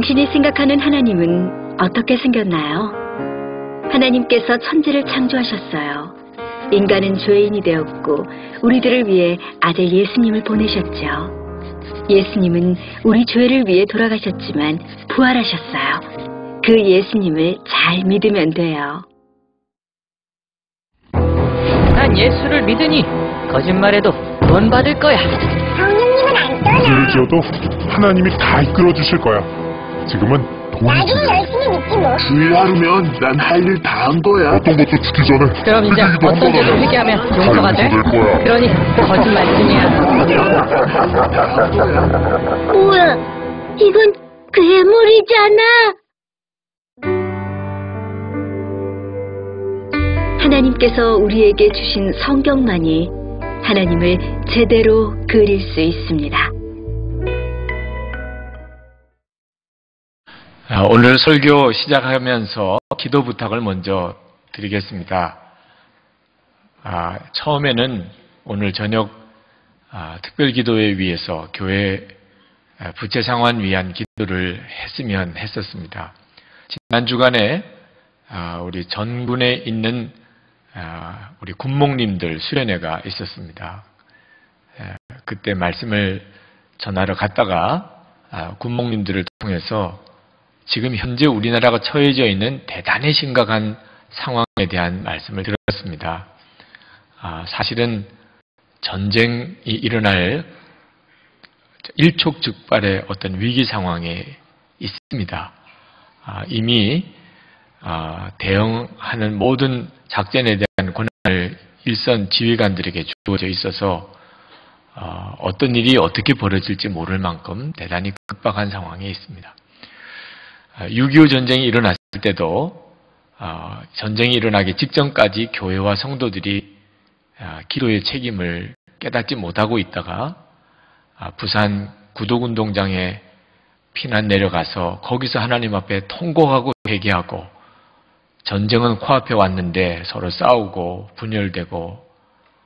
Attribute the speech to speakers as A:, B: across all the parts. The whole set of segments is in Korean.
A: 당신이 생각하는 하나님은 어떻게 생겼나요? 하나님께서 천지를 창조하셨어요. 인간은 죄인이 되었고 우리들을 위해 아들 예수님을 보내셨죠. 예수님은 우리 죄를 위해 돌아가셨지만 부활하셨어요. 그 예수님을 잘 믿으면 돼요.
B: 난 예수를 믿으니 거짓말해도 구원받을 거야.
C: 성령님은 안 떠나.
D: 죄를 지어도 하나님이 다 이끌어 주실 거야. 지금은 돈이
C: 나도
D: 중요해.
C: 열심히 믿지 뭐.
E: 주일 하루면 난 할 일 다 한 거야.
D: 어떤 것도 죽기 전에
B: 그럼 이제
D: 회개기도
B: 어떤
D: 한
B: 죄를
D: 번
B: 회개하면
D: 하라.
B: 용서가 돼?
D: 될 거야.
B: 그러니 거짓말뿐이야.
C: 뭐야? 이건 괴물이잖아.
A: 하나님께서 우리에게 주신 성경만이 하나님을 제대로 그릴 수 있습니다.
F: 오늘 설교 시작하면서 기도 부탁을 먼저 드리겠습니다. 처음에는 오늘 저녁 특별기도회 위해서 교회 부채상환 위한 기도를 했으면 했었습니다. 지난 주간에 우리 전군에 있는 우리 군목님들 수련회가 있었습니다. 그때 말씀을 전하러 갔다가 군목님들을 통해서 지금 현재 우리나라가 처해져 있는 대단히 심각한 상황에 대한 말씀을 들었습니다. 사실은 전쟁이 일어날 일촉즉발의 어떤 위기 상황에 있습니다. 이미 대응하는 모든 작전에 대한 권한을 일선 지휘관들에게 주어져 있어서 어떤 일이 어떻게 벌어질지 모를 만큼 대단히 급박한 상황에 있습니다. 6.25 전쟁이 일어났을 때도 전쟁이 일어나기 직전까지 교회와 성도들이 기도의 책임을 깨닫지 못하고 있다가 부산 구독운동장에 피난 내려가서 거기서 하나님 앞에 통곡하고 회개하고 전쟁은 코앞에 왔는데 서로 싸우고 분열되고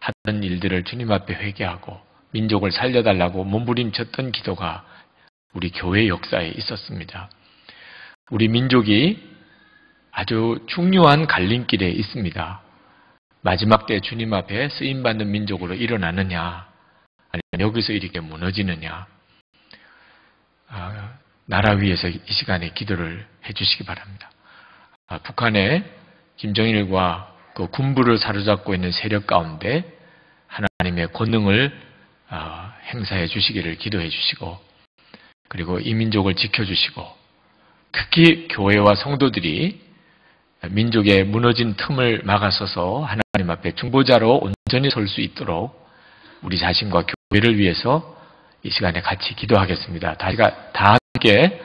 F: 하던 일들을 주님 앞에 회개하고 민족을 살려달라고 몸부림쳤던 기도가 우리 교회 역사에 있었습니다. 우리 민족이 아주 중요한 갈림길에 있습니다. 마지막 때 주님 앞에 쓰임받는 민족으로 일어나느냐 아니면 여기서 이렇게 무너지느냐 나라 위해서 이 시간에 기도를 해주시기 바랍니다. 북한의 김정일과 그 군부를 사로잡고 있는 세력 가운데 하나님의 권능을 행사해 주시기를 기도해 주시고 그리고 이 민족을 지켜주시고 특히 교회와 성도들이 민족의 무너진 틈을 막아서서 하나님 앞에 중보자로 온전히 설 수 있도록 우리 자신과 교회를 위해서 이 시간에 같이 기도하겠습니다. 다 함께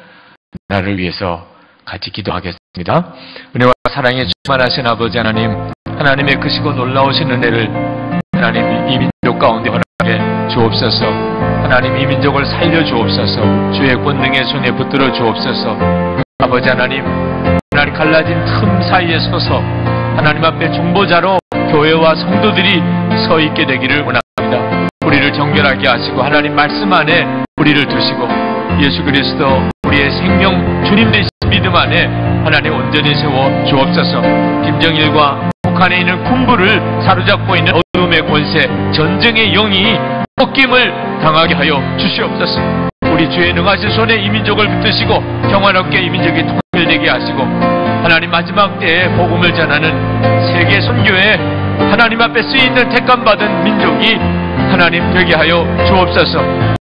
F: 나라를 위해서 같이 기도하겠습니다. 은혜와 사랑에 충만하신 아버지 하나님, 하나님의 크시고 놀라우신 은혜를 하나님 이 민족 가운데 허락해 주옵소서. 하나님 이 민족을 살려 주옵소서. 주의 권능의 손에 붙들어 주옵소서. 아버지 하나님 갈라진 틈 사이에 서서 하나님 앞에 중보자로 교회와 성도들이 서 있게 되기를 원합니다. 우리를 정결하게 하시고 하나님 말씀 안에 우리를 두시고 예수 그리스도 우리의 생명 주님 되신 믿음 안에 하나님 온전히 세워 주옵소서. 김정일과 북한에 있는 군부를 사로잡고 있는 어둠의 권세, 전쟁의 영이 꺾임을 당하게 하여 주시옵소서. 우리 주의 능하신 손에 이 민족을 붙드시고 평화롭게 이 민족이 통일되게 하시고 하나님 마지막 때에 복음을 전하는 세계 선교에 하나님 앞에 쓰이는 택감받은 민족이 하나님 되게 하여 주옵소서.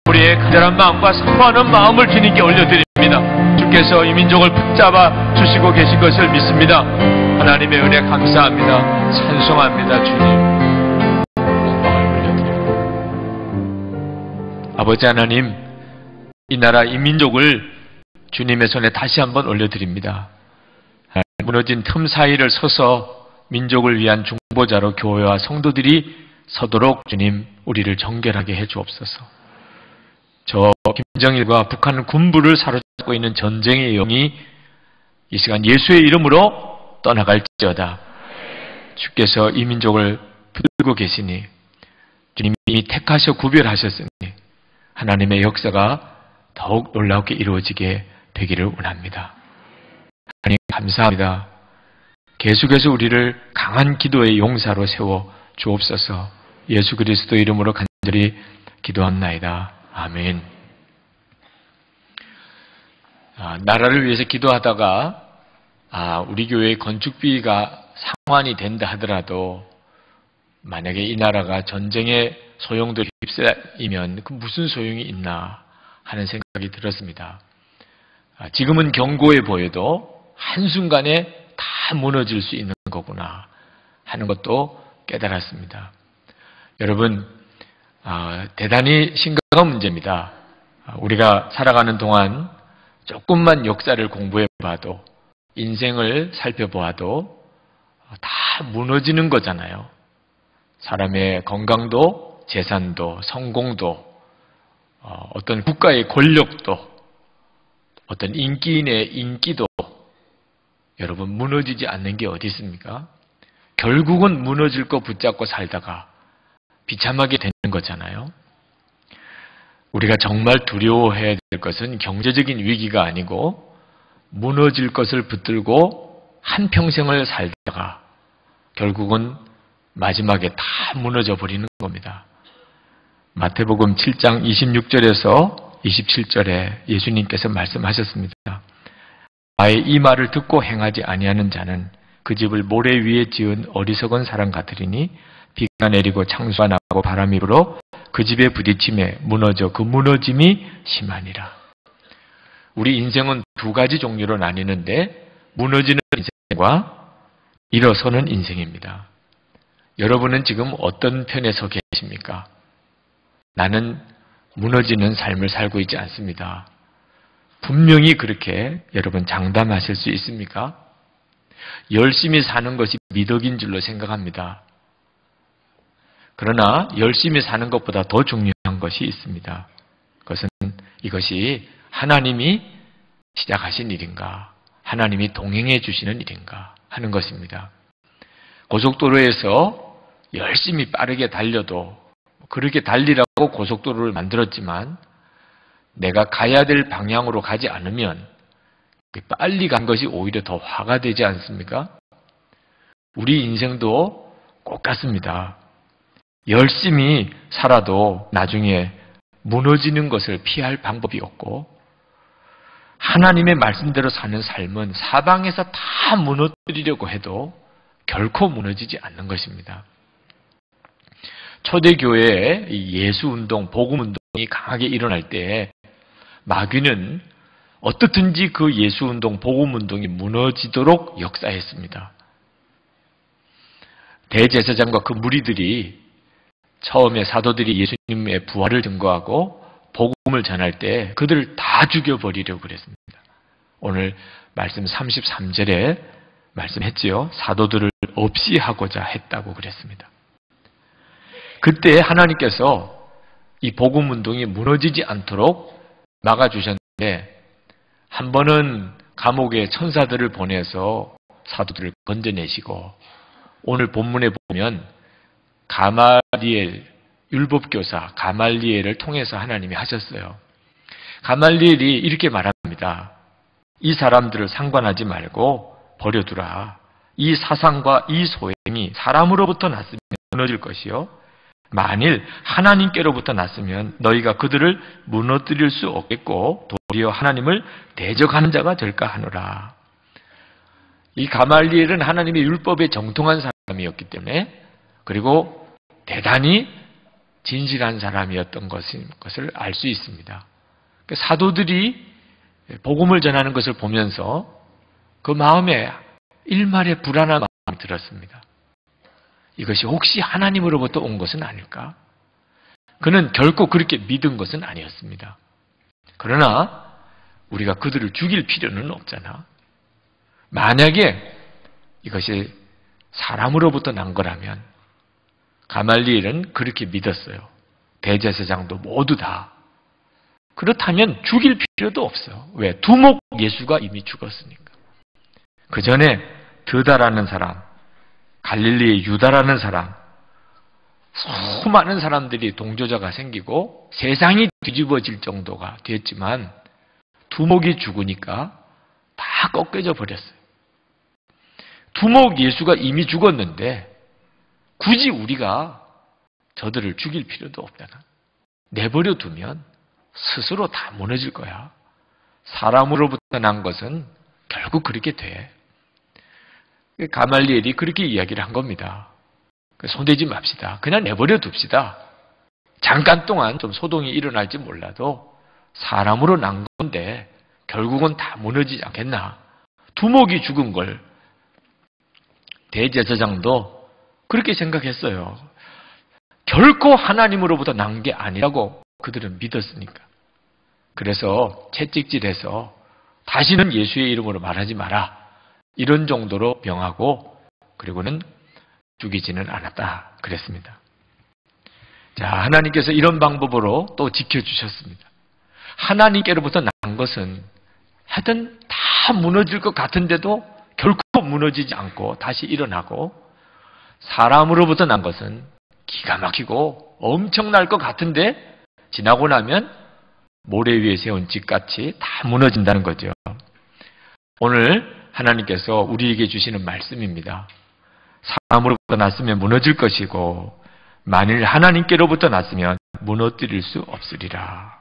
F: 우리의 간절한 마음과 사모하는 마음을 주님께 올려드립니다. 주께서 이 민족을 붙잡아 주시고 계신 것을 믿습니다. 하나님의 은혜 감사합니다. 찬송합니다. 주님 영광을 올려드립니다. 아버지 하나님, 이 나라 이 민족을 주님의 손에 다시 한번 올려드립니다. 무너진 틈 사이를 서서 민족을 위한 중보자로 교회와 성도들이 서도록 주님 우리를 정결하게 해 주옵소서. 저 김정일과 북한 군부를 사로잡고 있는 전쟁의 영이 이 시간 예수의 이름으로 떠나갈지어다. 주께서 이 민족을 붙들고 계시니 주님이 택하셔 구별하셨으니 하나님의 역사가 더욱 놀랍게 이루어지게 되기를 원합니다. 하나님 감사합니다. 계속해서 우리를 강한 기도의 용사로 세워 주옵소서. 예수 그리스도 이름으로 간절히 기도합나이다. 아멘. 나라를 위해서 기도하다가 우리 교회의 건축비가 상환이 된다 하더라도 만약에 이 나라가 전쟁의 소용돌이 휩싸이면 그 무슨 소용이 있나 하는 생각이 들었습니다. 지금은 견고해 보여도 한순간에 다 무너질 수 있는 거구나 하는 것도 깨달았습니다. 여러분, 대단히 심각한 문제입니다. 우리가 살아가는 동안 조금만 역사를 공부해 봐도, 인생을 살펴보아도 다 무너지는 거잖아요. 사람의 건강도, 재산도, 성공도, 어떤 국가의 권력도, 어떤 인기인의 인기도 여러분 무너지지 않는 게 어디 있습니까? 결국은 무너질 거 붙잡고 살다가 비참하게 되는 거잖아요. 우리가 정말 두려워해야 될 것은 경제적인 위기가 아니고 무너질 것을 붙들고 한평생을 살다가 결국은 마지막에 다 무너져 버리는 겁니다. 마태복음 7장 26절에서 27절에 예수님께서 말씀하셨습니다. 나의 이 말을 듣고 행하지 아니하는 자는 그 집을 모래 위에 지은 어리석은 사람 같으리니 비가 내리고 창수가 나고 바람이 불어 그 집에 부딪힘에 무너져 그 무너짐이 심하니라. 우리 인생은 두 가지 종류로 나뉘는데 무너지는 인생과 일어서는 인생입니다. 여러분은 지금 어떤 편에 서 계십니까? 나는 무너지는 삶을 살고 있지 않습니다. 분명히 그렇게 여러분 장담하실 수 있습니까? 열심히 사는 것이 미덕인 줄로 생각합니다. 그러나 열심히 사는 것보다 더 중요한 것이 있습니다. 그것은 이것이 하나님이 시작하신 일인가, 하나님이 동행해 주시는 일인가 하는 것입니다. 고속도로에서 열심히 빠르게 달려도 그렇게 달리라고 고속도로를 만들었지만 내가 가야 될 방향으로 가지 않으면 빨리 간 것이 오히려 더 화가 되지 않습니까? 우리 인생도 똑같습니다. 열심히 살아도 나중에 무너지는 것을 피할 방법이 없고 하나님의 말씀대로 사는 삶은 사방에서 다 무너뜨리려고 해도 결코 무너지지 않는 것입니다. 초대교회에 예수운동, 복음운동이 강하게 일어날 때 마귀는 어떻든지 그 예수운동, 복음운동이 무너지도록 역사했습니다. 대제사장과 그 무리들이 처음에 사도들이 예수님의 부활을 증거하고 복음을 전할 때 그들을 다 죽여버리려고 그랬습니다. 오늘 말씀 33절에 말씀했지요. 사도들을 없이 하고자 했다고 그랬습니다. 그때 하나님께서 이 복음운동이 무너지지 않도록 막아주셨는데 한 번은 감옥에 천사들을 보내서 사도들을 건져내시고 오늘 본문에 보면 가말리엘, 율법교사 가말리엘을 통해서 하나님이 하셨어요. 가말리엘이 이렇게 말합니다. 이 사람들을 상관하지 말고 버려두라. 이 사상과 이 소행이 사람으로부터 났으면 무너질 것이요. 만일 하나님께로부터 났으면 너희가 그들을 무너뜨릴 수 없겠고 도리어 하나님을 대적하는 자가 될까 하노라. 이 가말리엘은 하나님의 율법에 정통한 사람이었기 때문에 그리고 대단히 진실한 사람이었던 것을 알 수 있습니다. 사도들이 복음을 전하는 것을 보면서 그 마음에 일말의 불안한 마음이 들었습니다. 이것이 혹시 하나님으로부터 온 것은 아닐까? 그는 결코 그렇게 믿은 것은 아니었습니다. 그러나 우리가 그들을 죽일 필요는 없잖아. 만약에 이것이 사람으로부터 난 거라면 가말리엘은 그렇게 믿었어요. 대제사장도 모두 다. 그렇다면 죽일 필요도 없어요. 왜? 두목 예수가 이미 죽었으니까. 그 전에 드다라는 사람, 갈릴리의 유다라는 사람, 수많은 사람들이 동조자가 생기고 세상이 뒤집어질 정도가 됐지만 두목이 죽으니까 다 꺾여져 버렸어요. 두목 예수가 이미 죽었는데 굳이 우리가 저들을 죽일 필요도 없잖아. 내버려 두면 스스로 다 무너질 거야. 사람으로부터 난 것은 결국 그렇게 돼. 가말리엘이 그렇게 이야기를 한 겁니다. 손대지 맙시다. 그냥 내버려 둡시다. 잠깐 동안 좀 소동이 일어날지 몰라도 사람으로 난 건데 결국은 다 무너지지 않겠나. 두목이 죽은 걸 대제사장도 그렇게 생각했어요. 결코 하나님으로부터 난 게 아니라고 그들은 믿었으니까. 그래서 채찍질해서 다시는 예수의 이름으로 말하지 마라. 이런 정도로 명하고 그리고는 죽이지는 않았다. 그랬습니다. 자, 하나님께서 이런 방법으로 또 지켜주셨습니다. 하나님께로부터 난 것은 하여튼 다 무너질 것 같은데도 결코 무너지지 않고 다시 일어나고, 사람으로부터 난 것은 기가 막히고 엄청날 것 같은데 지나고 나면 모래 위에 세운 집같이 다 무너진다는 거죠. 오늘 하나님께서 우리에게 주시는 말씀입니다. 사람으로부터 났으면 무너질 것이고 만일 하나님께로부터 났으면 무너뜨릴 수 없으리라.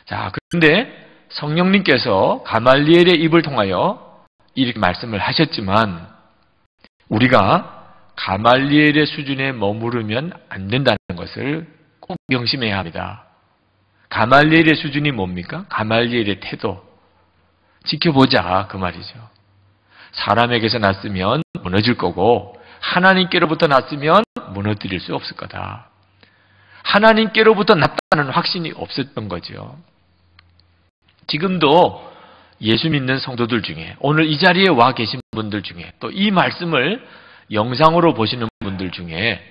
F: 자, 그런데 성령님께서 가말리엘의 입을 통하여 이렇게 말씀을 하셨지만 우리가 가말리엘의 수준에 머무르면 안 된다는 것을 꼭 명심해야 합니다. 가말리엘의 수준이 뭡니까? 가말리엘의 태도. 지켜보자, 그 말이죠. 사람에게서 났으면 무너질 거고 하나님께로부터 났으면 무너뜨릴 수 없을 거다. 하나님께로부터 났다는 확신이 없었던 거죠. 지금도 예수 믿는 성도들 중에, 오늘 이 자리에 와 계신 분들 중에, 또 이 말씀을 영상으로 보시는 분들 중에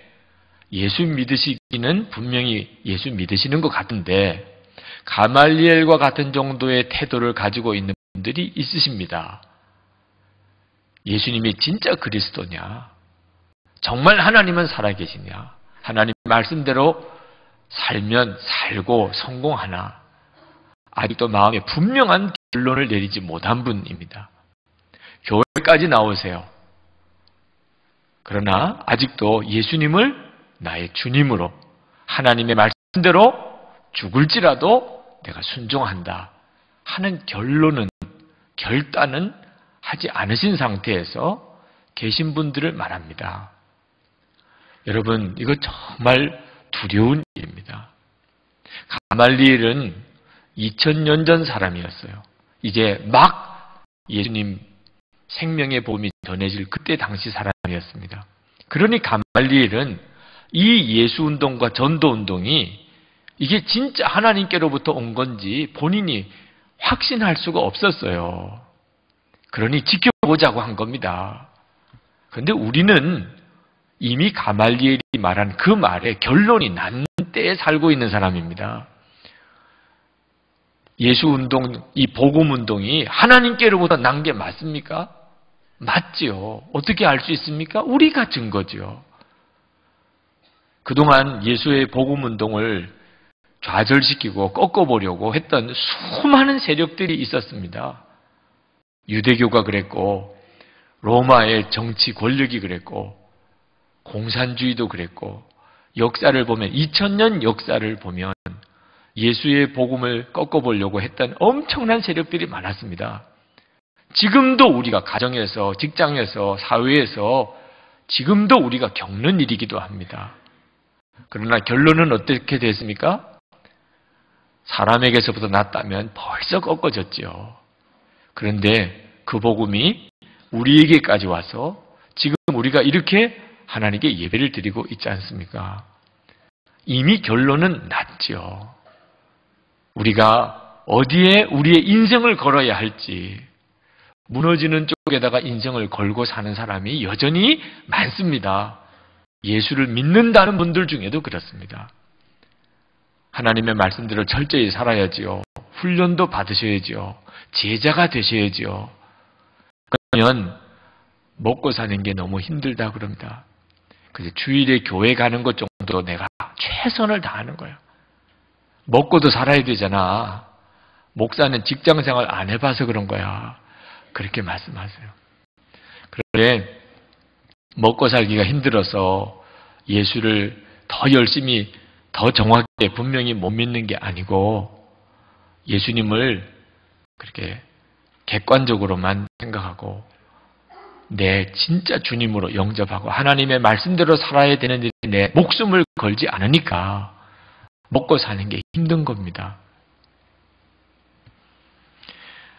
F: 예수 믿으시기는 분명히 예수 믿으시는 것 같은데 가말리엘과 같은 정도의 태도를 가지고 있는 분들이 있으십니다. 예수님이 진짜 그리스도냐? 정말 하나님은 살아계시냐? 하나님 말씀대로 살면 살고 성공하나? 아직도 마음에 분명한 결론을 내리지 못한 분입니다. 교회까지 나오세요. 그러나 아직도 예수님을 나의 주님으로 하나님의 말씀대로 죽을지라도 내가 순종한다 하는 결단은 하지 않으신 상태에서 계신 분들을 말합니다. 여러분, 이거 정말 두려운 일입니다. 가말리엘은 2000년 전 사람이었어요. 이제 막 예수님 생명의 복음이 전해질 그때 당시 사람이었습니다. 그러니 가말리엘은 이 예수운동과 전도운동이 이게 진짜 하나님께로부터 온 건지 본인이 확신할 수가 없었어요. 그러니 지켜보자고 한 겁니다. 그런데 우리는 이미 가말리엘이 말한 그 말에 결론이 난 때에 살고 있는 사람입니다. 예수운동, 이 복음운동이 하나님께로부터 난 게 맞습니까? 맞지요. 어떻게 알 수 있습니까? 우리가 증거죠. 그동안 예수의 복음운동을 좌절시키고 꺾어보려고 했던 수많은 세력들이 있었습니다. 유대교가 그랬고 로마의 정치 권력이 그랬고 공산주의도 그랬고 역사를 보면 2000년 역사를 보면 예수의 복음을 꺾어보려고 했던 엄청난 세력들이 많았습니다. 지금도 우리가 가정에서, 직장에서, 사회에서 지금도 우리가 겪는 일이기도 합니다. 그러나 결론은 어떻게 됐습니까? 사람에게서부터 났다면 벌써 꺾어졌지요. 그런데 그 복음이 우리에게까지 와서 지금 우리가 이렇게 하나님께 예배를 드리고 있지 않습니까? 이미 결론은 났지요. 우리가 어디에 우리의 인생을 걸어야 할지, 무너지는 쪽에다가 인생을 걸고 사는 사람이 여전히 많습니다. 예수를 믿는다는 분들 중에도 그렇습니다. 하나님의 말씀대로 철저히 살아야지요. 훈련도 받으셔야지요. 제자가 되셔야지요. 그러면 먹고 사는 게 너무 힘들다 그럽니다. 그래서 주일에 교회 가는 것 정도 내가 최선을 다하는 거예요. 먹고도 살아야 되잖아. 목사는 직장생활 안 해봐서 그런 거야. 그렇게 말씀하세요. 그런데 먹고 살기가 힘들어서 예수를 더 열심히 더 정확하게 분명히 못 믿는 게 아니고 예수님을 그렇게 객관적으로만 생각하고 내 진짜 주님으로 영접하고 하나님의 말씀대로 살아야 되는 일에 내 목숨을 걸지 않으니까 먹고 사는 게 힘든 겁니다.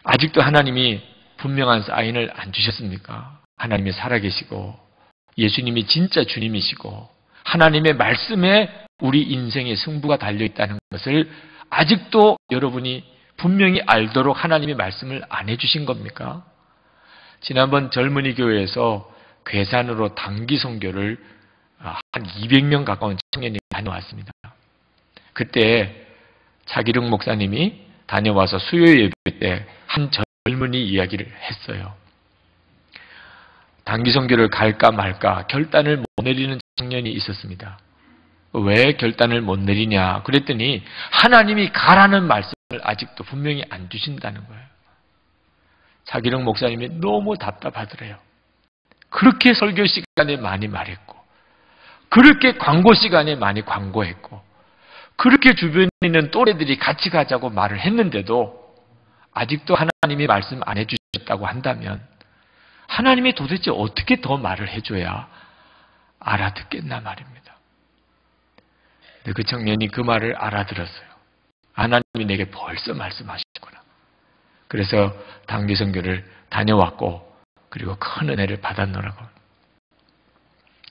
F: 아직도 하나님이 분명한 사인을 안 주셨습니까? 하나님이 살아계시고 예수님이 진짜 주님이시고 하나님의 말씀에 우리 인생의 승부가 달려있다는 것을 아직도 여러분이 분명히 알도록 하나님의 말씀을 안 해주신 겁니까? 지난번 젊은이 교회에서 괴산으로 단기 선교를 한 200명 가까운 청년이 다녀왔습니다. 그때 차기룡 목사님이 다녀와서 수요 예배 때 한 젊은이 이야기를 했어요. 단기 선교를 갈까 말까 결단을 못 내리는 청년이 있었습니다. 왜 결단을 못 내리냐 그랬더니 하나님이 가라는 말씀을 아직도 분명히 안 주신다는 거예요. 차기룡 목사님이 너무 답답하더래요. 그렇게 설교 시간에 많이 말했고 그렇게 광고 시간에 많이 광고했고 그렇게 주변에 있는 또래들이 같이 가자고 말을 했는데도 아직도 하나님이 말씀 안 해주셨다고 한다면 하나님이 도대체 어떻게 더 말을 해줘야 알아듣겠나 말입니다. 근데 그 청년이 그 말을 알아들었어요. 하나님이 내게 벌써 말씀하시구나. 그래서 단기 선교를 다녀왔고 그리고 큰 은혜를 받았노라고.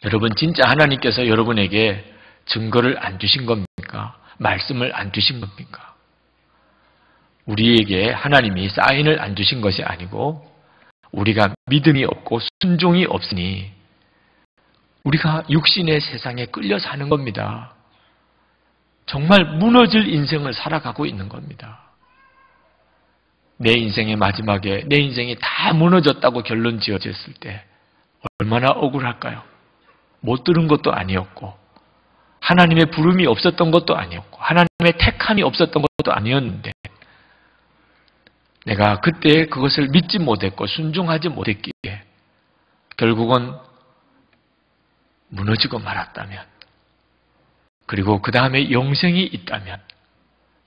F: 여러분 진짜 하나님께서 여러분에게 증거를 안 주신 겁니까? 말씀을 안 주신 겁니까? 우리에게 하나님이 사인을 안 주신 것이 아니고 우리가 믿음이 없고 순종이 없으니 우리가 육신의 세상에 끌려 사는 겁니다. 정말 무너질 인생을 살아가고 있는 겁니다. 내 인생의 마지막에 내 인생이 다 무너졌다고 결론 지어졌을 때 얼마나 억울할까요? 못 들은 것도 아니었고 하나님의 부름이 없었던 것도 아니었고 하나님의 택함이 없었던 것도 아니었는데 내가 그때 그것을 믿지 못했고 순종하지 못했기에 결국은 무너지고 말았다면 그리고 그 다음에 영생이 있다면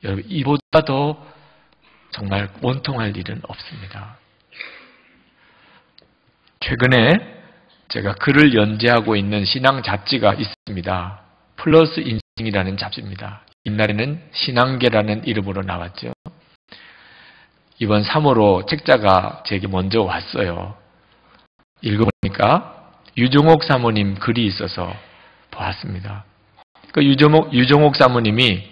F: 여러분 이보다 더 정말 원통할 일은 없습니다. 최근에 제가 글을 연재하고 있는 신앙 잡지가 있습니다. 플러스 인생이라는 잡지입니다. 옛날에는 신앙계라는 이름으로 나왔죠. 이번 3호로 책자가 제게 먼저 왔어요. 읽어보니까 유종옥 사모님 글이 있어서 보았습니다. 그 유종옥 사모님이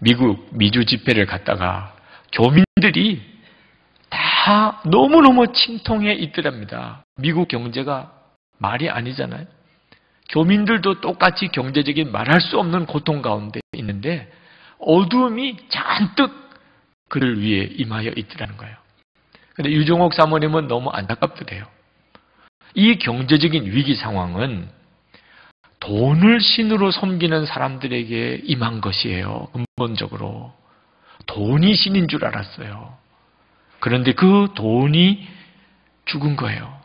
F: 미주 집회를 갔다가 교민들이 다 너무너무 침통해 있더랍니다. 미국 경제가 말이 아니잖아요. 교민들도 똑같이 경제적인 말할 수 없는 고통 가운데 있는데 어두움이 잔뜩 그를 위해 임하여 있더라는 거예요. 그런데 유종옥 사모님은 너무 안타깝더래요. 이 경제적인 위기 상황은 돈을 신으로 섬기는 사람들에게 임한 것이에요. 근본적으로. 돈이 신인 줄 알았어요. 그런데 그 돈이 죽은 거예요.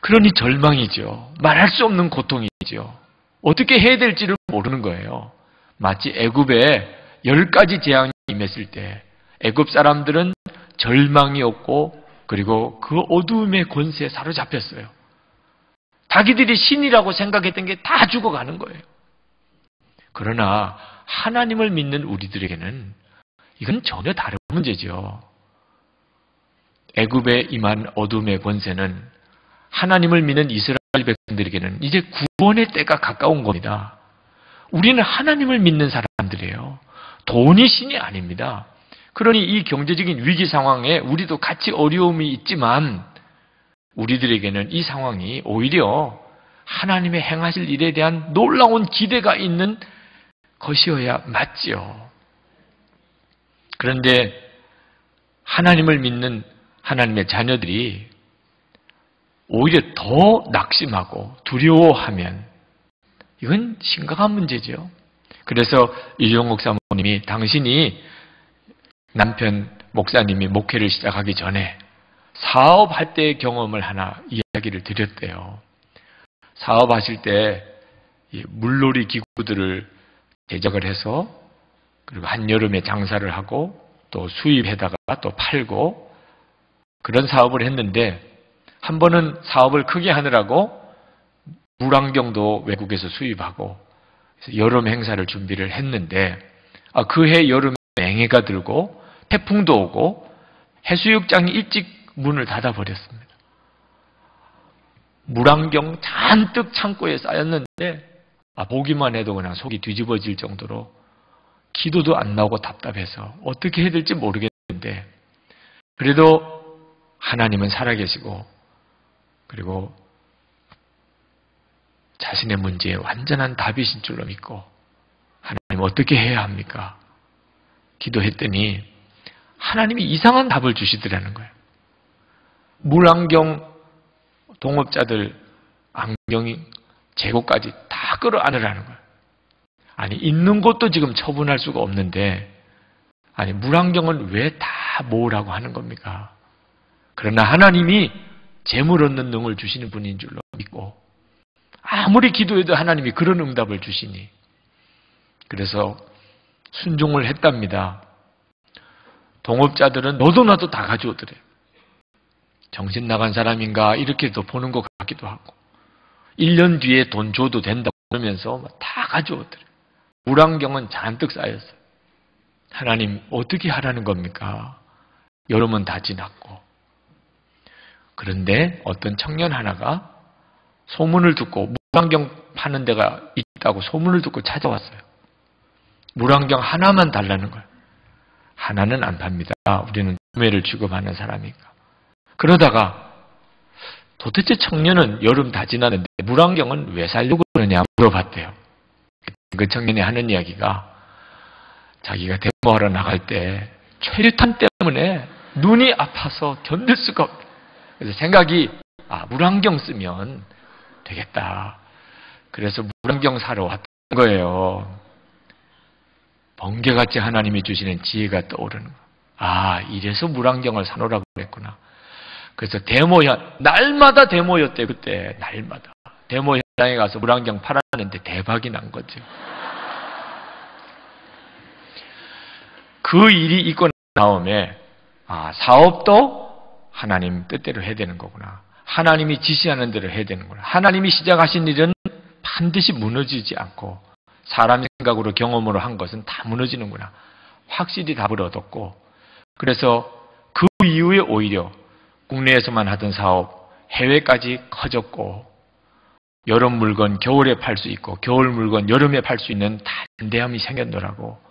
F: 그러니 절망이죠. 말할 수 없는 고통이죠. 어떻게 해야 될지를 모르는 거예요. 마치 애굽에 10가지 재앙이 임했을 때 애굽 사람들은 절망이 없고 그리고 그 어두움의 권세에 사로잡혔어요. 자기들이 신이라고 생각했던 게 다 죽어가는 거예요. 그러나 하나님을 믿는 우리들에게는 이건 전혀 다른 문제죠. 애굽에 임한 어둠의 권세는 하나님을 믿는 이스라엘 백성들에게는 이제 구원의 때가 가까운 겁니다. 우리는 하나님을 믿는 사람들이에요. 돈이 신이 아닙니다. 그러니 이 경제적인 위기 상황에 우리도 같이 어려움이 있지만 우리들에게는 이 상황이 오히려 하나님의 행하실 일에 대한 놀라운 기대가 있는 것이어야 맞지요. 그런데 하나님을 믿는 하나님의 자녀들이 오히려 더 낙심하고 두려워하면 이건 심각한 문제죠. 그래서 유종옥 사모님이 당신이 남편 목사님이 목회를 시작하기 전에 사업할 때의 경험을 하나 이야기를 드렸대요. 사업하실 때 물놀이 기구들을 제작을 해서 그리고 한여름에 장사를 하고 또 수입해다가 또 팔고 그런 사업을 했는데 한 번은 사업을 크게 하느라고 물안경도 외국에서 수입하고 그래서 여름 행사를 준비를 했는데 그해 여름에 맹해가 들고 태풍도 오고 해수욕장이 일찍 문을 닫아버렸습니다. 물안경 잔뜩 창고에 쌓였는데 보기만 해도 그냥 속이 뒤집어질 정도로 기도도 안 나오고 답답해서 어떻게 해야 될지 모르겠는데 그래도 하나님은 살아계시고 그리고 자신의 문제에 완전한 답이신 줄로 믿고 하나님 어떻게 해야 합니까? 기도했더니 하나님이 이상한 답을 주시더라는 거예요. 물안경 동업자들 안경이 재고까지 다 끌어안으라는 거예요. 아니 있는 것도 지금 처분할 수가 없는데 아니 물안경은 왜 다 모으라고 하는 겁니까? 그러나 하나님이 재물 얻는 능을 주시는 분인 줄로 믿고 아무리 기도해도 하나님이 그런 응답을 주시니 그래서 순종을 했답니다. 동업자들은 너도 나도 다 가져오더래요. 정신 나간 사람인가 이렇게도 보는 것 같기도 하고 1년 뒤에 돈 줘도 된다고 그러면서 다 가져오더래요. 물안경은 잔뜩 쌓였어요. 하나님 어떻게 하라는 겁니까? 여름은 다 지났고 그런데 어떤 청년 하나가 소문을 듣고 물안경 파는 데가 있다고 소문을 듣고 찾아왔어요. 물안경 하나만 달라는 거예요. 하나는 안 팝니다. 우리는 구매를 취급하는 사람이니까. 그러다가 도대체 청년은 여름 다 지났는데 물안경은 왜 살려고 그러냐 물어봤대요. 그 청년이 하는 이야기가 자기가 데모하러 나갈 때 최루탄 때문에 눈이 아파서 견딜 수가 없다. 그래서 생각이 물안경 쓰면 되겠다. 그래서 물안경 사러 왔던 거예요. 번개같이 하나님이 주시는 지혜가 떠오르는 거예요. 이래서 물안경을 사놓으라고 그랬구나. 그래서 날마다 데모였대 그때 날마다. 데모 현장에 가서 물안경 팔았는데 대박이 난 거죠. 그 일이 있고 나오면 사업도 하나님 뜻대로 해야 되는 거구나. 하나님이 지시하는 대로 해야 되는구나. 하나님이 시작하신 일은 반드시 무너지지 않고 사람 생각으로 경험으로 한 것은 다 무너지는구나. 확실히 답을 얻었고 그래서 그 이후에 오히려 국내에서만 하던 사업 해외까지 커졌고 여름 물건 겨울에 팔 수 있고 겨울 물건 여름에 팔 수 있는 단대함이 생겼더라고.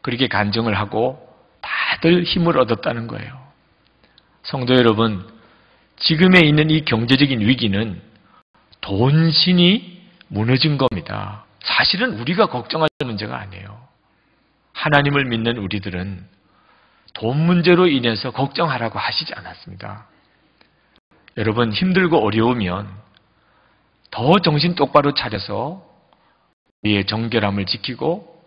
F: 그렇게 간증을 하고 다들 힘을 얻었다는 거예요. 성도 여러분, 지금에 있는 이 경제적인 위기는 돈신이 무너진 겁니다. 사실은 우리가 걱정할 문제가 아니에요. 하나님을 믿는 우리들은 돈 문제로 인해서 걱정하라고 하시지 않았습니다. 여러분 힘들고 어려우면 더 정신 똑바로 차려서 우리의 정결함을 지키고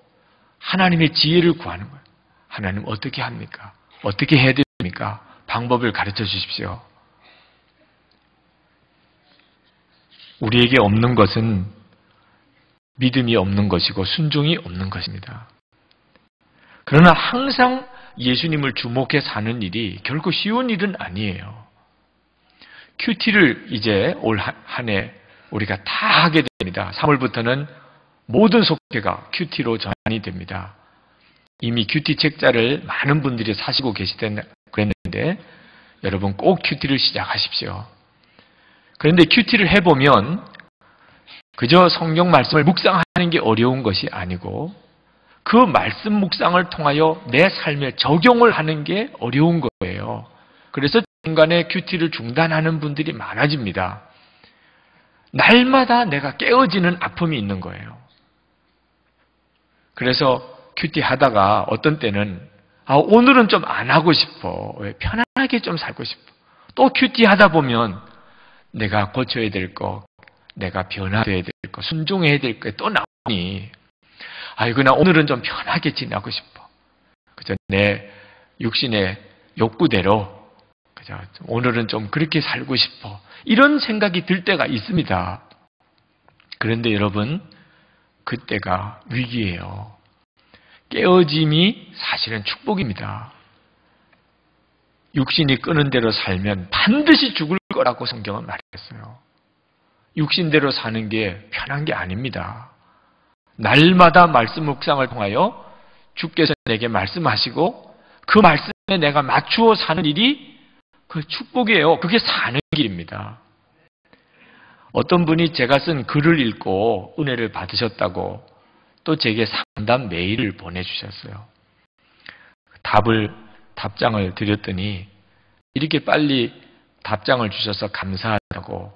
F: 하나님의 지혜를 구하는 거예요. 하나님 어떻게 합니까? 어떻게 해야 됩니까? 방법을 가르쳐 주십시오. 우리에게 없는 것은 믿음이 없는 것이고 순종이 없는 것입니다. 그러나 항상 예수님을 주목해 사는 일이 결코 쉬운 일은 아니에요. 큐티를 이제 올 한 해 우리가 다 하게 됩니다. 3월부터는 모든 속회가 큐티로 전환이 됩니다. 이미 큐티 책자를 많은 분들이 사시고 그랬는데 여러분 꼭 큐티를 시작하십시오. 그런데 큐티를 해보면 그저 성경 말씀을 묵상하는 게 어려운 것이 아니고 그 말씀 묵상을 통하여 내 삶에 적용을 하는 게 어려운 거예요. 그래서 중간에 큐티를 중단하는 분들이 많아집니다. 날마다 내가 깨어지는 아픔이 있는 거예요. 그래서 큐티 하다가 어떤 때는 오늘은 좀 안 하고 싶어. 왜? 편안하게 좀 살고 싶어. 또 큐티 하다 보면 내가 고쳐야 될 거, 내가 변화해야 될 거, 순종해야 될 거 또 나오니 나 오늘은 좀 편하게 지내고 싶어. 그저 내 육신의 욕구대로 그죠? 오늘은 좀 그렇게 살고 싶어. 이런 생각이 들 때가 있습니다. 그런데 여러분, 그때가 위기예요. 깨어짐이 사실은 축복입니다. 육신이 끄는 대로 살면 반드시 죽을 거라고 성경은 말했어요. 육신대로 사는 게 편한 게 아닙니다. 날마다 말씀 묵상을 통하여 주께서 내게 말씀하시고 그 말씀에 내가 맞추어 사는 일이 그 축복이에요. 그게 사는 길입니다. 어떤 분이 제가 쓴 글을 읽고 은혜를 받으셨다고 또 제게 상담 메일을 보내주셨어요. 답장을 드렸더니 이렇게 빨리 답장을 주셔서 감사하다고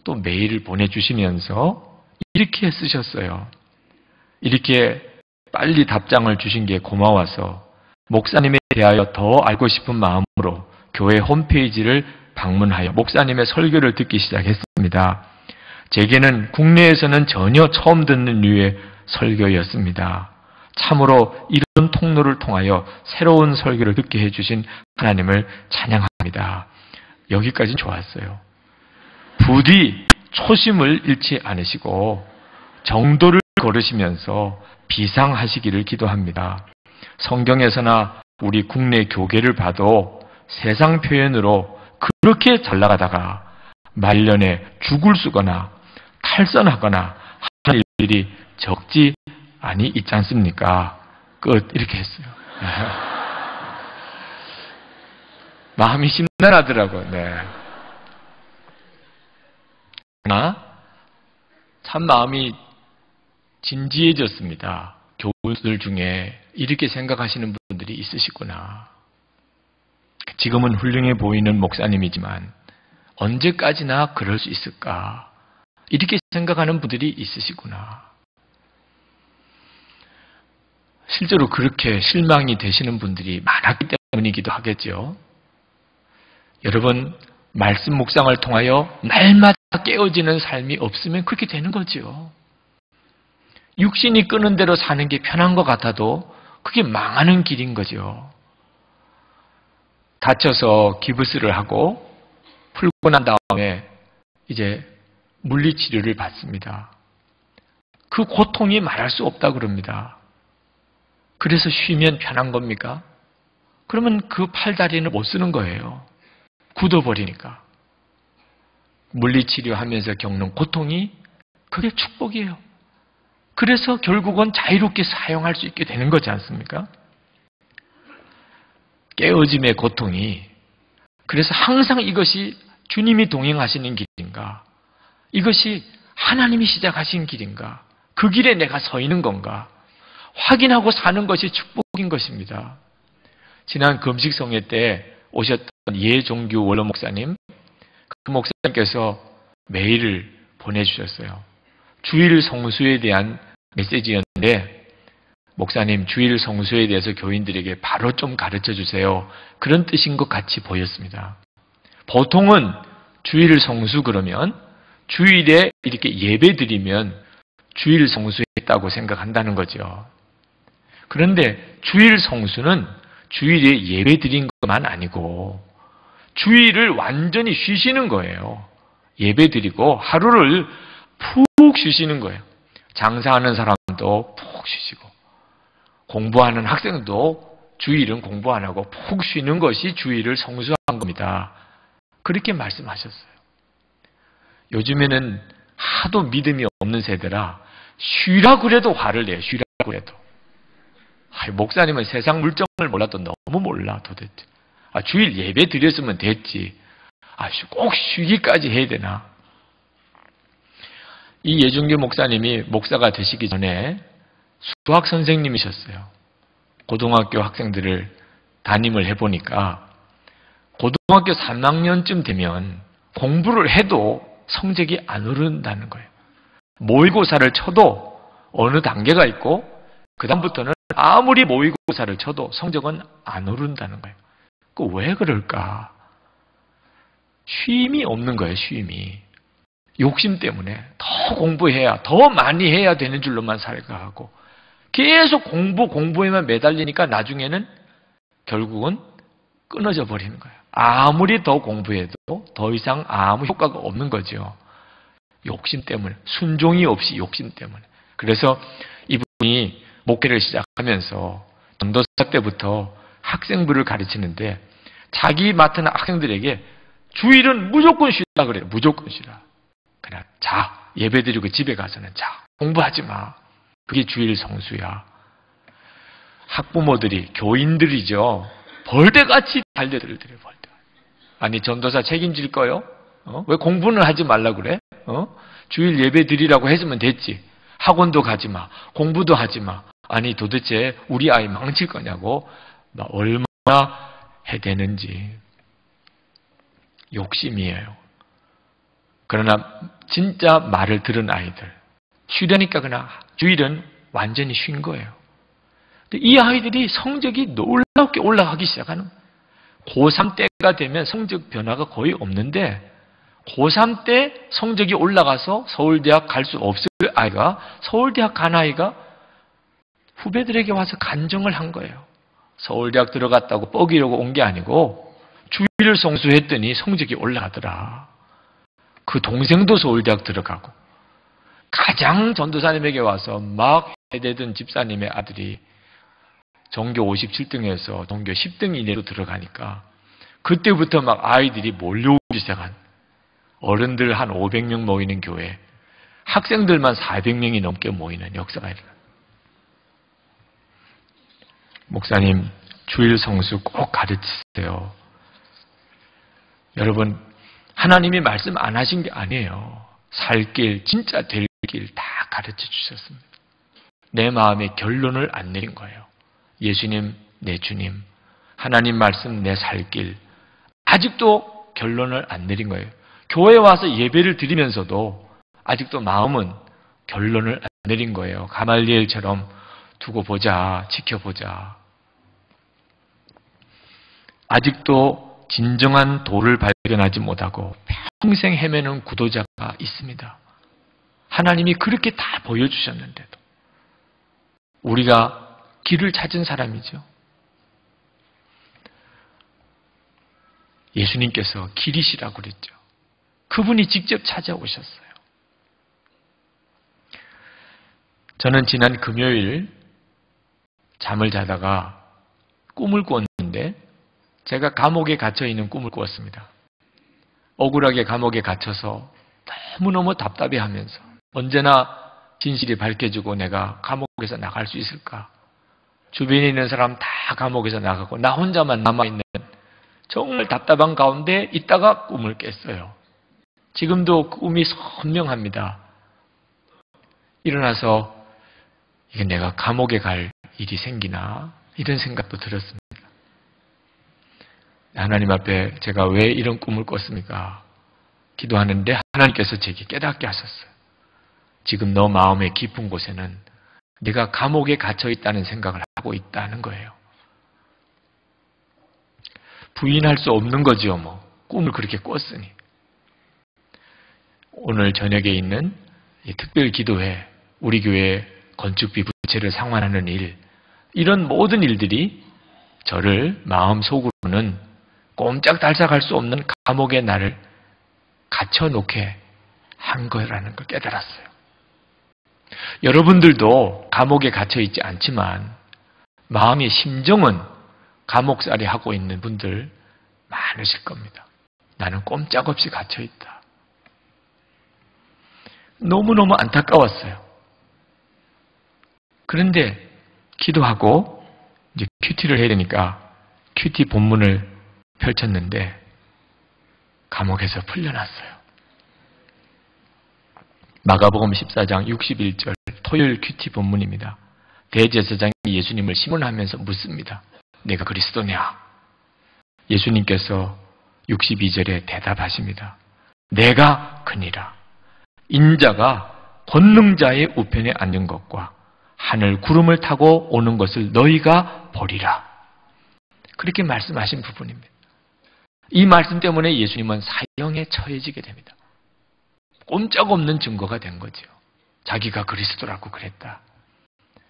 F: 또 메일을 보내주시면서 이렇게 쓰셨어요. 이렇게 빨리 답장을 주신 게 고마워서 목사님에 대하여 더 알고 싶은 마음으로 교회 홈페이지를 방문하여 목사님의 설교를 듣기 시작했습니다. 제게는 국내에서는 전혀 처음 듣는 류의 설교였습니다. 참으로 이런 통로를 통하여 새로운 설교를 듣게 해주신 하나님을 찬양합니다. 여기까지는 좋았어요. 부디 초심을 잃지 않으시고 정도를 걸으시면서 비상하시기를 기도합니다. 성경에서나 우리 국내 교계를 봐도 세상 표현으로 그렇게 잘 나가다가 말년에 죽을 쓰거나 탈선하거나 하는 일들이 적지 않이 있지 않습니까? 끝. 이렇게 했어요. 마음이 심란하더라고요. 네. 그러나 참 마음이 진지해졌습니다. 교우들 중에 이렇게 생각하시는 분들이 있으시구나. 지금은 훌륭해 보이는 목사님이지만 언제까지나 그럴 수 있을까? 이렇게 생각하는 분들이 있으시구나. 실제로 그렇게 실망이 되시는 분들이 많았기 때문이기도 하겠죠. 여러분, 말씀 묵상을 통하여 날마다 깨어지는 삶이 없으면 그렇게 되는 거죠. 육신이 끄는 대로 사는 게 편한 것 같아도 그게 망하는 길인 거죠. 다쳐서 기부스를 하고 풀고 난 다음에 이제 물리치료를 받습니다. 그 고통이 말할 수 없다 그럽니다. 그래서 쉬면 편한 겁니까? 그러면 그 팔다리는 못 쓰는 거예요. 굳어버리니까. 물리치료하면서 겪는 고통이 그게 축복이에요. 그래서 결국은 자유롭게 사용할 수 있게 되는 거지 않습니까? 깨어짐의 고통이 그래서 항상 이것이 주님이 동행하시는 길인가? 이것이 하나님이 시작하신 길인가? 그 길에 내가 서 있는 건가? 확인하고 사는 것이 축복인 것입니다. 지난 금식성회 때 오셨던 예종규 원로 목사님, 그 목사님께서 메일을 보내주셨어요. 주일 성수에 대한 메시지였는데 목사님 주일 성수에 대해서 교인들에게 바로 좀 가르쳐 주세요. 그런 뜻인 것 같이 보였습니다. 보통은 주일 성수 그러면 주일에 이렇게 예배 드리면 주일 성수했다고 생각한다는 거죠. 그런데 주일 성수는 주일에 예배 드린 것만 아니고 주일을 완전히 쉬시는 거예요. 예배 드리고 하루를 푹 쉬시는 거예요. 장사하는 사람도 푹 쉬시고 공부하는 학생도 주일은 공부 안 하고 푹 쉬는 것이 주일을 성수한 겁니다. 그렇게 말씀하셨어요. 요즘에는 하도 믿음이 없는 세대라 쉬라 그래도 화를 내요. 쉬라 그래도. 목사님은 세상 물정을 몰라도 너무 몰라 도대체. 주일 예배 드렸으면 됐지. 꼭 쉬기까지 해야 되나. 이 예중교 목사님이 목사가 되시기 전에 수학 선생님이셨어요. 고등학교 학생들을 담임을 해보니까 고등학교 3학년쯤 되면 공부를 해도 성적이 안 오른다는 거예요. 모의고사를 쳐도 어느 단계가 있고 그 다음부터는 아무리 모의고사를 쳐도 성적은 안 오른다는 거예요. 왜 그럴까? 쉼이 없는 거예요. 쉼이. 욕심 때문에 더 공부해야, 더 많이 해야 되는 줄로만 생각하고 계속 공부에만 매달리니까 나중에는 결국은 끊어져 버리는 거예요. 아무리 더 공부해도 더 이상 아무 효과가 없는 거죠. 욕심 때문에, 순종이 없이 욕심 때문에. 그래서 이분이 목회를 시작하면서 전도사 때부터 학생부를 가르치는데 자기 맡은 학생들에게 주일은 무조건 쉬라 그래요. 무조건 쉬라. 그냥 자, 예배드리고 집에 가서는 자, 공부하지 마. 그게 주일 성수야. 학부모들이, 교인들이죠. 벌떼같이 달려들어요. 벌떼. 아니, 전도사 책임질 거요? 왜 공부는 하지 말라 그래? 주일 예배 드리라고 했으면 됐지. 학원도 가지 마. 공부도 하지 마. 아니, 도대체 우리 아이 망칠 거냐고 얼마나 해대는지. 욕심이에요. 그러나 진짜 말을 들은 아이들, 쉬려니까 그냥 주일은 완전히 쉰 거예요. 이 아이들이 성적이 놀랍게 올라가기 시작하는 거예요. 고3 때가 되면 성적 변화가 거의 없는데 고3 때 성적이 올라가서 서울대학 갈 수 없을 아이가 서울대학 간 아이가 후배들에게 와서 간증을 한 거예요. 서울대학 들어갔다고 뻐기려고 온 게 아니고 주일을 성수했더니 성적이 올라가더라. 그 동생도 서울대학 들어가고 가장 전도사님에게 와서 막 해대던 집사님의 아들이 전교 57등에서 전교 10등 이내로 들어가니까 그때부터 막 아이들이 몰려오기 시작한 어른들 한 500명 모이는 교회, 학생들만 400명이 넘게 모이는 역사가 일어납니다. 목사님, 주일 성수 꼭 가르치세요. 여러분, 하나님이 말씀 안 하신 게 아니에요. 살 길, 진짜 될 길 다 가르쳐 주셨습니다. 내 마음의 결론을 안 내린 거예요. 예수님, 내 주님, 하나님 말씀, 내 살 길. 아직도 결론을 안 내린 거예요. 교회에 와서 예배를 드리면서도 아직도 마음은 결론을 안 내린 거예요. 가말리엘처럼 두고 보자, 지켜보자. 아직도 진정한 도를 발견하지 못하고 평생 헤매는 구도자가 있습니다. 하나님이 그렇게 다 보여주셨는데도 우리가 길을 찾은 사람이죠. 예수님께서 길이시라고 그랬죠. 그분이 직접 찾아오셨어요. 저는 지난 금요일 잠을 자다가 꿈을 꿨는데 제가 감옥에 갇혀 있는 꿈을 꿨습니다. 억울하게 감옥에 갇혀서 너무너무 답답해하면서 언제나 진실이 밝혀지고 내가 감옥에서 나갈 수 있을까? 주변에 있는 사람 다 감옥에서 나가고 나 혼자만 남아있는 정말 답답한 가운데 있다가 꿈을 깼어요. 지금도 꿈이 선명합니다. 일어나서 이게 내가 감옥에 갈 일이 생기나 이런 생각도 들었습니다. 하나님 앞에 제가 왜 이런 꿈을 꿨습니까? 기도하는데 하나님께서 제게 깨닫게 하셨어요. 지금 너 마음의 깊은 곳에는 네가 감옥에 갇혀 있다는 생각을 하고 있다는 거예요. 부인할 수 없는 거지요, 뭐. 꿈을 그렇게 꿨으니. 오늘 저녁에 있는 이 특별 기도회, 우리 교회 건축비 부채를 상환하는 일, 이런 모든 일들이 저를 마음속으로는 꼼짝달싹할 수 없는 감옥에 나를 갇혀놓게 한 거라는 걸 깨달았어요. 여러분들도 감옥에 갇혀있지 않지만 마음의 심정은 감옥살이 하고 있는 분들 많으실 겁니다. 나는 꼼짝없이 갇혀있다. 너무너무 안타까웠어요. 그런데 기도하고 이제 큐티를 해야 되니까 큐티 본문을 펼쳤는데 감옥에서 풀려났어요. 마가복음 14장 61절 토요일 큐티 본문입니다. 대제사장이 예수님을 시문하면서 묻습니다. 내가 그리스도냐? 예수님께서 62절에 대답하십니다. 내가 그니라. 인자가 권능자의 우편에 앉은 것과 하늘 구름을 타고 오는 것을 너희가 보리라. 그렇게 말씀하신 부분입니다. 이 말씀 때문에 예수님은 사형에 처해지게 됩니다. 꼼짝없는 증거가 된 거죠. 자기가 그리스도라고 그랬다.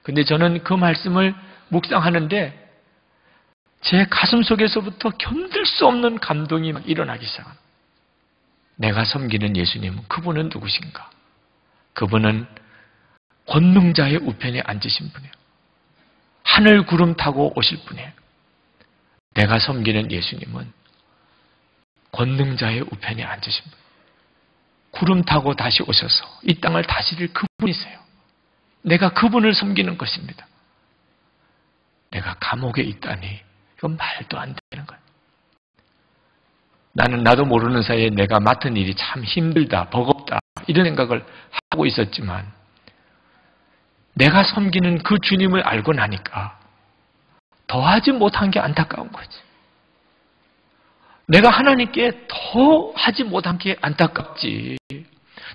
F: 근데 저는 그 말씀을 묵상하는데 제 가슴 속에서부터 견딜 수 없는 감동이 막 일어나기 시작합니다. 내가 섬기는 예수님은 그분은 누구신가? 그분은 권능자의 우편에 앉으신 분이에요. 하늘 구름 타고 오실 분이에요. 내가 섬기는 예수님은 권능자의 우편에 앉으신 분. 구름 타고 다시 오셔서 이 땅을 다스릴 그분이세요. 내가 그분을 섬기는 것입니다. 내가 감옥에 있다니 이건 말도 안 되는 거예요. 나는 나도 모르는 사이에 내가 맡은 일이 참 힘들다, 버겁다 이런 생각을 하고 있었지만 내가 섬기는 그 주님을 알고 나니까 더하지 못한 게 안타까운 거지. 내가 하나님께 더 하지 못한 게 안타깝지.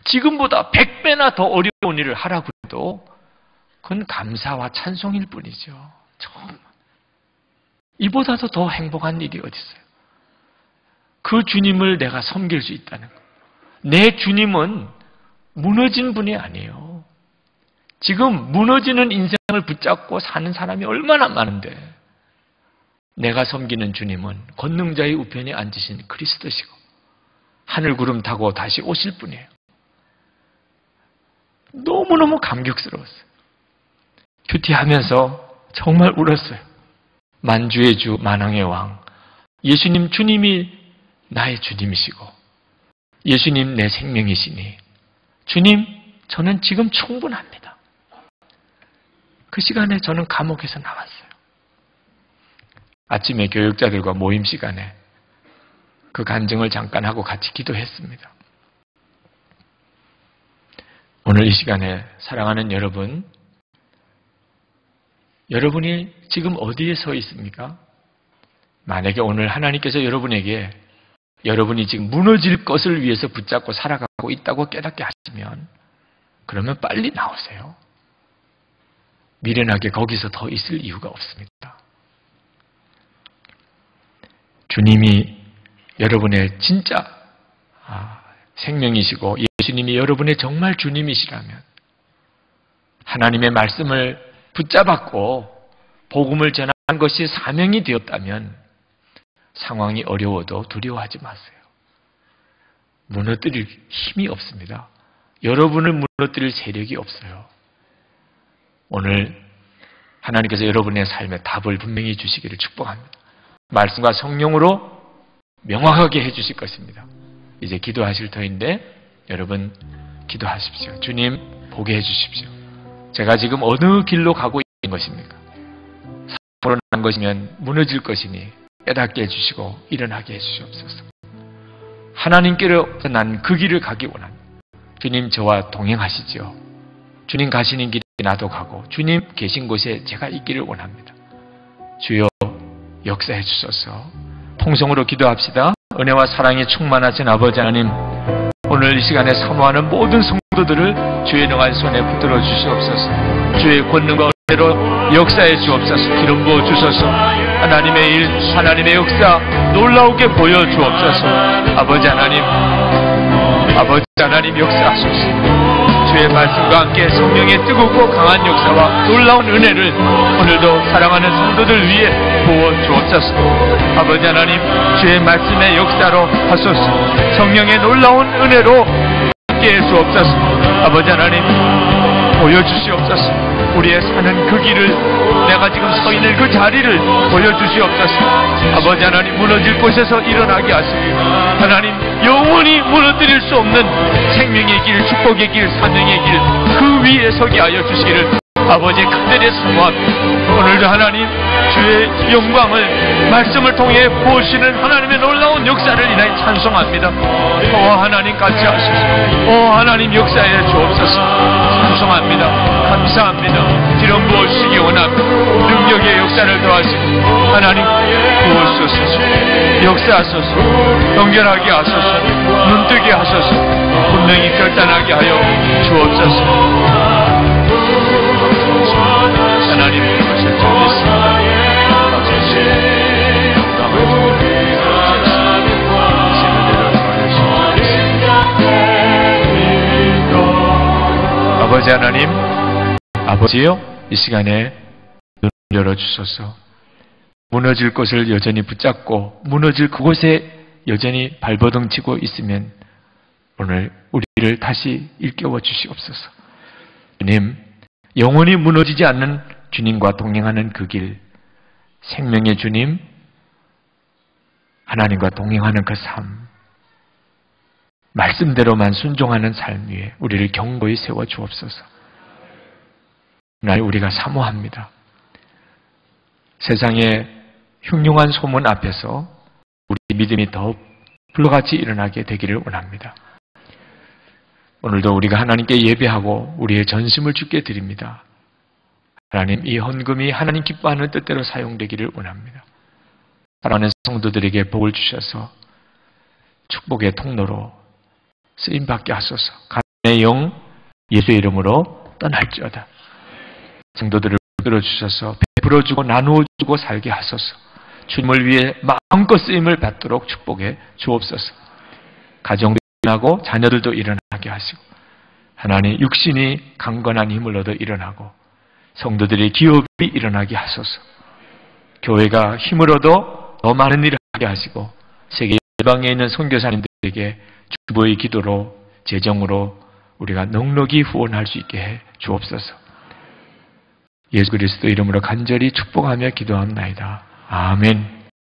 F: 지금보다 100배나 더 어려운 일을 하라고 해도 그건 감사와 찬송일 뿐이죠. 정말. 이보다도 더 행복한 일이 어디 있어요? 그 주님을 내가 섬길 수 있다는 거. 내 주님은 무너진 분이 아니에요. 지금 무너지는 인생을 붙잡고 사는 사람이 얼마나 많은데 내가 섬기는 주님은 권능자의 우편에 앉으신 그리스도시고 하늘 구름 타고 다시 오실 분이에요. 너무너무 감격스러웠어요. 큐티하면서 정말 울었어요. 만주의 주, 만왕의 왕, 예수님 주님이 나의 주님이시고 예수님 내 생명이시니 주님 저는 지금 충분합니다. 그 시간에 저는 감옥에서 나왔어요. 아침에 교육자들과 모임 시간에 그 간증을 잠깐 하고 같이 기도했습니다. 오늘 이 시간에 사랑하는 여러분, 여러분이 지금 어디에 서 있습니까? 만약에 오늘 하나님께서 여러분에게 여러분이 지금 무너질 것을 위해서 붙잡고 살아가고 있다고 깨닫게 하시면 그러면 빨리 나오세요. 미련하게 거기서 더 있을 이유가 없습니다. 주님이 여러분의 진짜 생명이시고 예수님이 여러분의 정말 주님이시라면 하나님의 말씀을 붙잡았고 복음을 전하는 것이 사명이 되었다면 상황이 어려워도 두려워하지 마세요. 무너뜨릴 힘이 없습니다. 여러분을 무너뜨릴 세력이 없어요. 오늘 하나님께서 여러분의 삶에 답을 분명히 주시기를 축복합니다. 말씀과 성령으로 명확하게 해주실 것입니다. 이제 기도하실 터인데 여러분 기도하십시오. 주님 보게 해주십시오. 제가 지금 어느 길로 가고 있는 것입니까? 사고로 난 것이면 무너질 것이니 깨닫게 해주시고 일어나게 해주시옵소서. 하나님께로 난 그 길을 가기 원합니다. 주님 저와 동행하시지요. 주님 가시는 길에 나도 가고 주님 계신 곳에 제가 있기를 원합니다. 주여 역사해 주소서. 통성으로 기도합시다. 은혜와 사랑이 충만하신 아버지 하나님, 오늘 이 시간에 사모하는 모든 성도들을 주의 능한 손에 붙들어 주시옵소서. 주의 권능과 은혜로 역사해 주옵소서. 기름 부어 주소서. 하나님의 일, 하나님의 역사 놀라우게 보여 주옵소서. 아버지 하나님 역사하소서. 주의 말씀과 함께 성령의 뜨겁고 강한 역사와 놀라운 은혜를 오늘도 사랑하는 성도들 위해 부어 주옵소서. 아버지 하나님, 주의 말씀의 역사로 하소서. 성령의 놀라운 은혜로 함께해 주옵소서. 아버지 하나님, 보여주시옵소서. 우리의 사는 그 길을, 내가 지금 서 있는 그 자리를 보여주시옵소서. 아버지 하나님, 무너질 곳에서 일어나게 하시고 하나님, 영원히 무너뜨릴 수 없는 생명의 길, 축복의 길, 사명의 길, 그 위에 서게 하여 주시기를 아버지의 큰절에 사모합니다. 오늘도 하나님, 주의 영광을 말씀을 통해 보시는 하나님의 놀라운 역사를 인하여 찬송합니다. 하나님 같이 하소서. 하나님 역사해 주옵소서. 찬송합니다. 감사합니다. 기름 부어주시기 원합니다. 능력의 역사를 더하시고 하나님 부어주소서. 역사하소서. 연결하게 하소서. 눈뜨게 하소서. 분명히 결단하게 하여 주옵소서. 하나님 그것을 정했습니다. 아버지 하나님, 아버지요, 이 시간에 눈을 열어주소서. 무너질 것을 여전히 붙잡고 무너질 그곳에 여전히 발버둥 치고 있으면 오늘 우리를 다시 일깨워 주시옵소서. 주님, 영원히 무너지지 않는 주님과 동행하는 그 길, 생명의 주님, 하나님과 동행하는 그 삶, 말씀대로만 순종하는 삶 위에 우리를 견고히 세워 주옵소서. 날 우리가 사모합니다. 세상의 흉흉한 소문 앞에서 우리 믿음이 더욱 불같이 일어나게 되기를 원합니다. 오늘도 우리가 하나님께 예배하고 우리의 전심을 주께 드립니다. 하나님, 이 헌금이 하나님 기뻐하는 뜻대로 사용되기를 원합니다. 사랑하는 성도들에게 복을 주셔서 축복의 통로로 쓰임받게 하소서. 가난의 영 예수 이름으로 떠날지어다. 성도들을 들어주셔서 베풀어주고 나누어주고 살게 하소서. 주님을 위해 마음껏 쓰임을 받도록 축복해 주옵소서. 가정도 일어나고 자녀들도 일어나게 하시고 하나님 육신이 강건한 힘을 얻어 일어나고 성도들의 기업이 일어나게 하소서. 교회가 힘을 얻어 더 많은 일을 하게 하시고 세계 열방에 있는 선교사님들에게 주보의 기도로 재정으로 우리가 넉넉히 후원할 수 있게 해 주옵소서. 예수 그리스도 이름으로 간절히 축복하며 기도합나이다. 아멘.